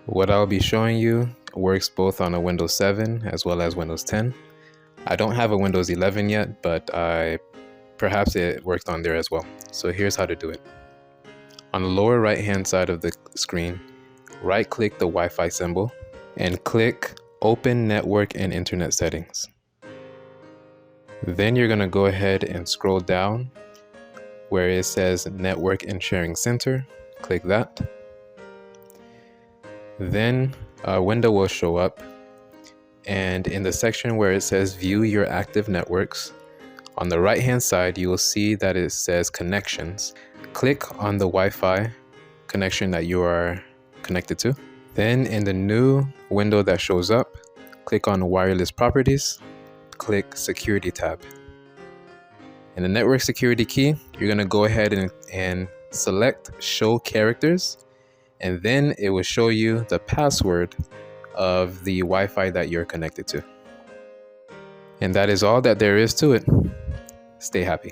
What I'll be showing you works both on a Windows 7 as well as Windows 10. I don't have a Windows 11 yet, but perhaps it worked on there as well. So here's how to do it. On the lower right hand side of the screen, right click the Wi-Fi symbol and click Open Network and Internet Settings. Then you're going to go ahead and scroll down where it says Network and Sharing Center. Click that. Then a window will show up, and in the section where it says View Your Active Networks, on the right hand side you will see that it says Connections. Click on the Wi-Fi connection that you are connected to. Then in the new window that shows up, click on Wireless Properties, click Security tab. In the network security key, you're going to go ahead and select Show Characters, and then it will show you the password of the Wi-Fi that you're connected to. And that is all that there is to it. Stay happy.